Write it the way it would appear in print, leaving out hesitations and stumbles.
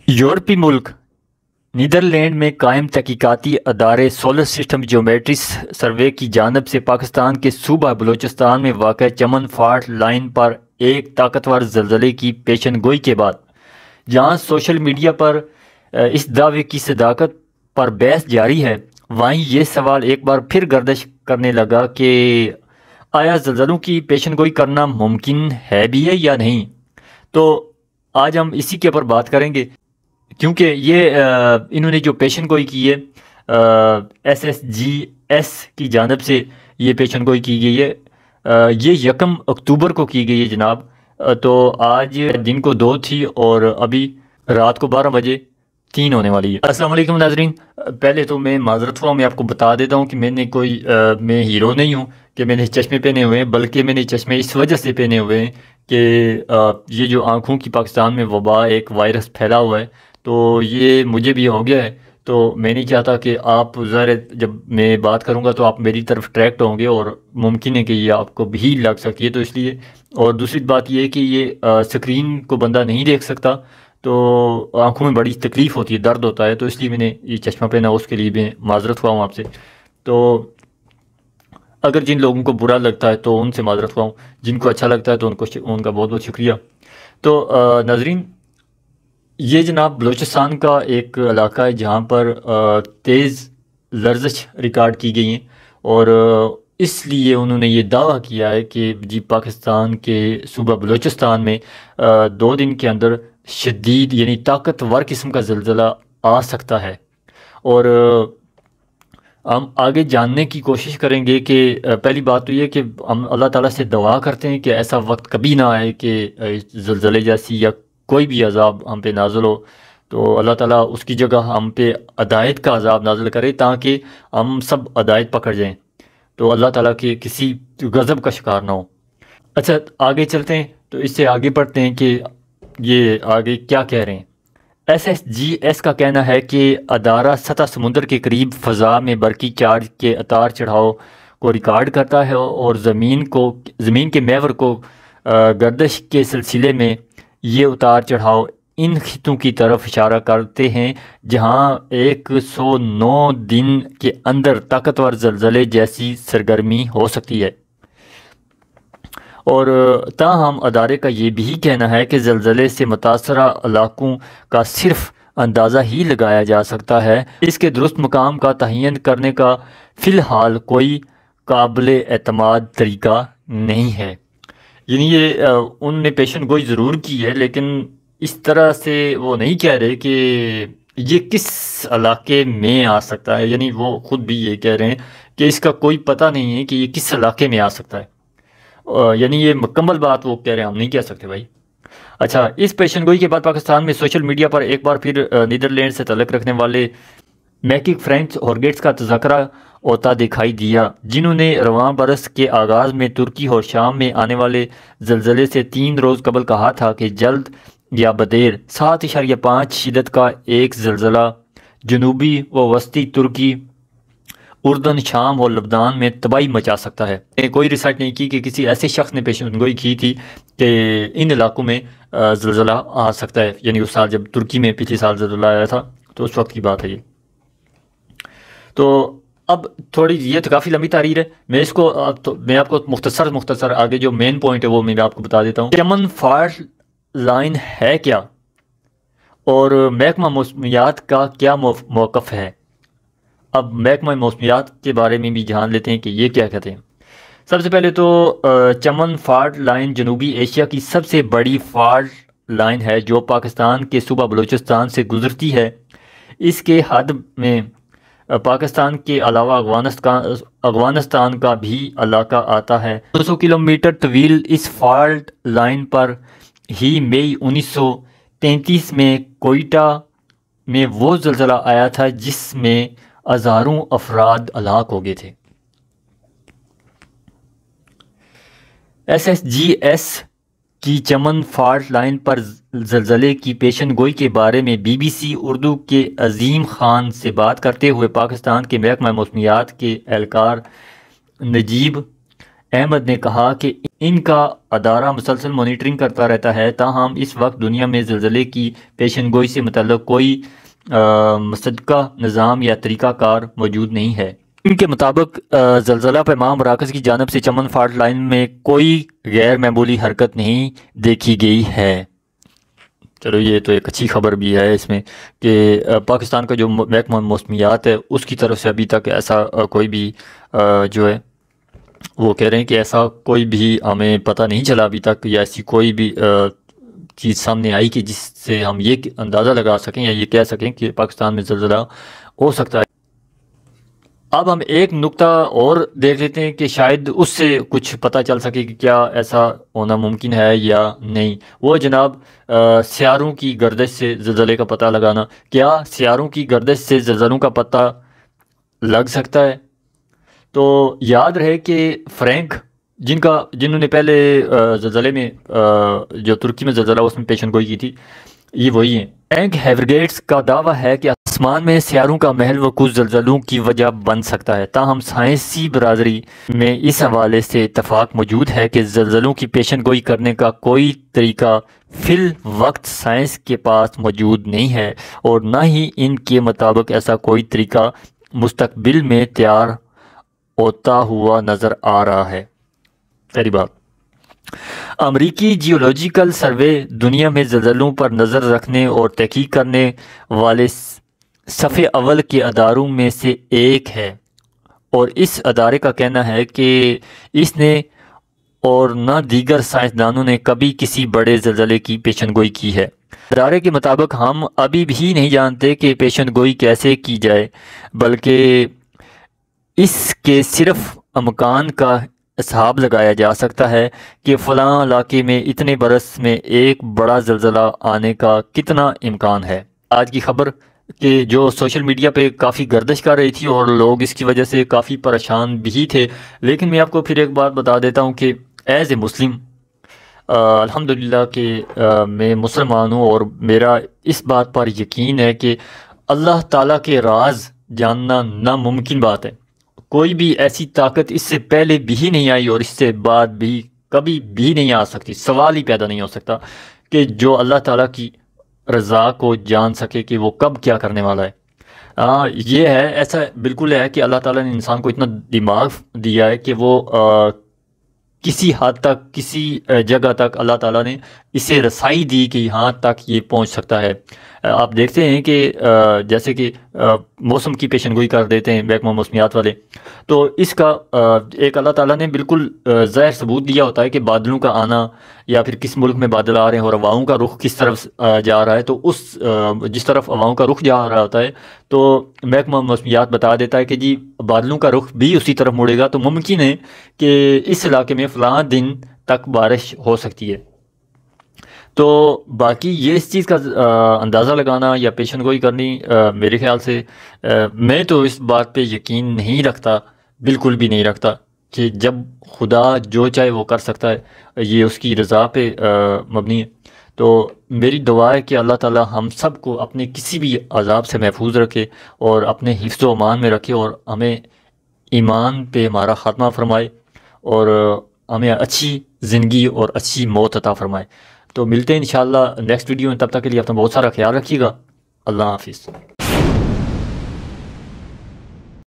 यूरोपीय मुल्क नीदरलैंड में कायम तहकीकाती अदारे सोलर सिस्टम ज्योमेट्री सर्वे की जानिब से पाकिस्तान के सूबा बलूचिस्तान में वाक़ चमन फाल्ट लाइन पर एक ताकतवर ज़लज़ले की पेशन गोई के बाद जहाँ सोशल मीडिया पर इस दावे की सदाकत पर बहस जारी है, वहीं ये सवाल एक बार फिर गर्दिश करने लगा कि आया ज़लज़लों की पेशन गोई करना मुमकिन है भी है या नहीं। तो आज हम इसी के ऊपर बात करेंगे, क्योंकि ये इन्होंने जो पेशन गोई की है SSGS की जानिब से ये पेशन गोई की गई है, ये 1 अक्टूबर को की गई है जनाब। तो आज दिन को 2 थी और अभी रात को 12 बजे 3 होने वाली है। अस्सलाम वालेकुम नाज़रीन, पहले तो मैं माजरत हुआ, मैं आपको बता देता हूँ कि मैंने कोई मैं हीरो नहीं हूँ कि मैंने चश्मे पहने हुए हैं, बल्कि मैंने चश्मे इस वजह से पहने हुए हैं कि ये जो आँखों की पाकिस्तान में वबा एक वायरस फैला हुआ है, तो ये मुझे भी हो गया है। तो मैं नहीं चाहता कि आप ज़ाहिर जब मैं बात करूंगा तो आप मेरी तरफ ट्रैक्ट होंगे और मुमकिन है कि ये आपको भी लग सकती है, तो इसलिए। और दूसरी बात ये है कि ये स्क्रीन को बंदा नहीं देख सकता, तो आंखों में बड़ी तकलीफ़ होती है, दर्द होता है, तो इसलिए मैंने ये चश्मा पहना, उसके लिए मैं माजरत हुआ हूँ आपसे। तो अगर जिन लोगों को बुरा लगता है तो उनसे माजरत हुआ हूँ, जिनको अच्छा लगता है तो उनका बहुत बहुत शुक्रिया। तो नाज़रीन, ये जनाब बलूचिस्तान का एक इलाका है जहाँ पर तेज़ लर्ज़श रिकॉर्ड की गई हैं, और इसलिए उन्होंने ये दावा किया है कि जी पाकिस्तान के सूबा बलूचिस्तान में 2 दिन के अंदर शदीद यानी ताकतवर किस्म का ज़लज़ला आ सकता है। और हम आगे जानने की कोशिश करेंगे कि पहली बात तो ये कि हम अल्लाह ताला से दुआ करते हैं कि ऐसा वक्त कभी ना आए कि ज़लज़ले जैसी या कोई भी अज़ाब हम पे नाज़िल हो, तो अल्लाह ताला उसकी जगह हम पे अदायत का अज़ाब नाज़िल करे ताकि हम सब अदायत पकड़ जाएं, तो अल्लाह ताला के किसी गज़ब का शिकार ना हो। अच्छा, आगे चलते हैं, तो इससे आगे बढ़ते हैं कि ये आगे क्या कह रहे हैं। SSGS का कहना है कि अदारा सतह समुंदर के करीब फ़ज़ा में बरकी चार्ज के उतार चढ़ाव को रिकॉर्ड करता है और ज़मीन के महवर को गर्दिश के सिलसिले में ये उतार चढ़ाव इन खित्तों की तरफ इशारा करते हैं जहां 109 दिन के अंदर ताकतवर ज़लज़ले जैसी सरगर्मी हो सकती है। और ताहम अदारे का ये भी कहना है कि ज़लज़ले से मुतासरा इलाकों का सिर्फ अंदाज़ा ही लगाया जा सकता है, इसके दुरुस्त मकाम का तयन करने का फ़िलहाल कोई काबिल एतमाद तरीका नहीं है। यानी ये उनने पेशन गोई ज़रूर की है, लेकिन इस तरह से वो नहीं कह रहे कि ये किस इलाके में आ सकता है, यानी वो ख़ुद भी ये कह रहे हैं कि इसका कोई पता नहीं है कि ये किस इलाके में आ सकता है, यानी ये मुकम्मल बात वो कह रहे हैं, हम नहीं कह सकते भाई। अच्छा, इस पेशन गोई के बाद पाकिस्तान में सोशल मीडिया पर एक बार फिर नीदरलैंड से तल्लुक़ रखने वाले मैकिक फ्रेंच हॉर्गेट्स का तज़किरा होता दिखाई दिया, जिन्होंने रवां बरस के आगाज़ में तुर्की और शाम में आने वाले ज़लज़ले से 3 रोज़ कबल कहा था कि जल्द या बदेर 7.5 शिदत का एक ज़लज़ला जनूबी व वस्ती तुर्की, उर्दन, शाम और लबनान में तबाही मचा सकता है। कोई रिसर्च नहीं की कि किसी ऐसे शख्स ने पेशन गोई की थी कि इन इलाकों में ज़लज़ला आ सकता है, यानी उस साल जब तुर्की में पिछले साल ज़लज़ला आया था, तो उस वक्त की बात है ये। तो अब थोड़ी ये तो काफ़ी लंबी तारीख है, मैं इसको तो मैं आपको मुख्तसर आगे जो मेन पॉइंट है वो मैं आपको बता देता हूँ। चमन फाल्ट लाइन है क्या, और महकमा मौसमियात का क्या मौक़िफ़ है। अब महकमा मौसमियात के बारे में भी जान लेते हैं कि ये क्या कहते हैं। सबसे पहले तो चमन फाल्ट लाइन जनूबी एशिया की सबसे बड़ी फाल्ट लाइन है जो पाकिस्तान के सूबा बलूचिस्तान से गुजरती है। इसके हद में पाकिस्तान के अलावा अफगानिस्तान का भी इलाका आता है। 200 किलोमीटर तवील इस फॉल्ट लाइन पर ही मई 1933 में कोयटा में वो ज़लज़ला आया था जिसमें हज़ारों अफराद हलाक हो गए थे। SSGS की चमन फाल्ट लाइन पर ज़लज़ले की पेशन गोई के बारे में BBC उर्दू के अजीम खान से बात करते हुए पाकिस्तान के महकमा मौसमियात के एहलकार नजीब अहमद ने कहा कि ان کا ادارہ مسلسل مانیٹرنگ کرتا رہتا ہے، تاہم اس وقت دنیا میں زلزلے کی پیشن گوئی سے متعلق کوئی مصدقہ نظام یا طریقہ کار موجود نہیں ہے۔ ان کے مطابق زلزلہ پیما مراکز کی جانب سے چمن فالٹ لائن میں کوئی غیر معمولی حرکت نہیں دیکھی گئی ہے۔ چلو یہ تو ایک اچھی خبر بھی ہے اس میں کہ پاکستان کا جو محکمہ موسمیات ہے اس کی طرف سے ابھی تک ایسا کوئی بھی جو ہے وہ کہہ رہے ہیں کہ ایسا کوئی بھی ہمیں پتہ نہیں چلا ابھی تک، یا ایسی کوئی بھی چیز سامنے آئی کہ جس سے ہم یہ اندازہ لگا سکیں یا یہ کہہ سکیں کہ پاکستان میں زلزلہ ہو سکتا ہے۔ اب ہم ایک نقطہ اور دیکھ لیتے ہیں کہ شاید اس سے کچھ پتہ چل سکے کہ کیا ایسا ہونا ممکن ہے یا نہیں۔ وہ جناب سیاروں کی گردش سے زلزلے کا پتہ لگانا۔ کیا سیاروں کی گردش سے زلزلوں کا پتہ لگ سکتا ہے؟ تو یاد رہے کہ فرینک جنہوں نے پہلے زلزلے میں جو ترکی میں زلزلہ اس میں پیشن گوئی کی تھی، یہ وہی ہیں۔ فرینک ہیورگیٹس کا دعویٰ ہے کہ آسمان میں سیاروں کا محل وقوع زلزلوں کی وجہ بن سکتا ہے، تاہم سائنسی برادری میں اس حوالے سے اتفاق موجود ہے کہ زلزلوں کی پیشن گوئی کرنے کا کوئی طریقہ فی الوقت سائنس کے پاس موجود نہیں ہے، اور نہ ہی ان کے مطابق ایسا کوئی طریقہ مستقبل میں تیار ہوتا ہوا نظر آ رہا ہے۔ پہلی بات، امریکی جیولوجیکل سروے دنیا میں زلزلوں پر نظر رکھنے اور تحقیق کرنے والے صف اول کے اداروں میں سے ایک ہے، اور اس ادارے کا کہنا ہے کہ اس نے اور نہ دیگر سائنسدانوں نے کبھی کسی بڑے زلزلے کی پیشن گوئی کی ہے۔ ادارے کے مطابق ہم ابھی بھی نہیں جانتے کہ پیشن گوئی کیسے کی جائے، بلکہ اس کے صرف امکان کا حساب لگایا جا سکتا ہے کہ فلاں علاقے میں اتنے برس میں ایک بڑا زلزلہ آنے کا کتنا امکان ہے۔ آج کی خبر کہ جو سوشل میڈیا پہ کافی گردش کر رہی تھی اور لوگ اس کی وجہ سے کافی پریشان بھی تھے، لیکن میں آپ کو پھر ایک بات بتا دیتا ہوں کہ ایز اے مسلم الحمدللہ کہ میں مسلمان ہوں، اور میرا اس بات پر یقین ہے کہ اللہ تعالیٰ کے راز جاننا ناممکن بات ہے۔ کوئی بھی ایسی طاقت اس سے پہلے بھی نہیں آئی اور اس سے بعد بھی کبھی بھی نہیں آ سکتی، سوال ہی پیدا نہیں ہو سکتا کہ جو اللہ تعالیٰ کی رضا کو جان سکے کہ وہ کب کیا کرنے والا ہے۔ یہ ہے، ایسا بالکل ہے کہ اللہ تعالیٰ نے انسان کو اتنا دماغ دیا ہے کہ وہ کسی حد تک، کسی جگہ تک اللہ تعالیٰ نے اسے رسائی دی کہ یہاں تک یہ پہنچ سکتا ہے۔ آپ دیکھتے ہیں کہ جیسے کہ موسم کی پیشن گوئی کر دیتے ہیں محکمہ موسمیات والے، تو اس کا ایک اللہ تعالیٰ نے بالکل ظاہر ثبوت دیا ہوتا ہے کہ بادلوں کا آنا یا پھر کس ملک میں بادل آ رہے ہیں اور ہواؤں کا رخ کس طرف جا رہا ہے، تو اس جس طرف ہواؤں کا رخ جا رہا ہوتا ہے تو محکمہ موسمیات بتا دیتا ہے کہ جی بادلوں کا رخ بھی اسی طرف مڑے گا، تو ممکن ہے کہ اس علاقے میں فلاں دن تک بارش ہو سکتی ہے۔ تو باقی یہ اس چیز کا اندازہ لگانا یا پیشن گوئی کرنی میرے خیال سے میں تو اس بات پہ یقین نہیں رکھتا، بالکل بھی نہیں رکھتا کہ جب خدا جو چاہے وہ کر سکتا ہے، یہ اس کی رضا پہ مبنی ہے۔ تو میری دعا ہے کہ اللہ تعالی ہم سب کو اپنے کسی بھی عذاب سے محفوظ رکھے اور اپنے حفظ و امان میں رکھے، اور ہمیں ایمان پہ ہمارا خاتمہ فرمائے اور ہمیں اچھی زندگی اور اچھی موت عطا فرمائے۔ تو ملتے ہیں انشاءاللہ نیکسٹ ویڈیو میں، تب تک کے لیے اپنا بہت سارا خیال رکھیے گا۔ اللہ حافظ۔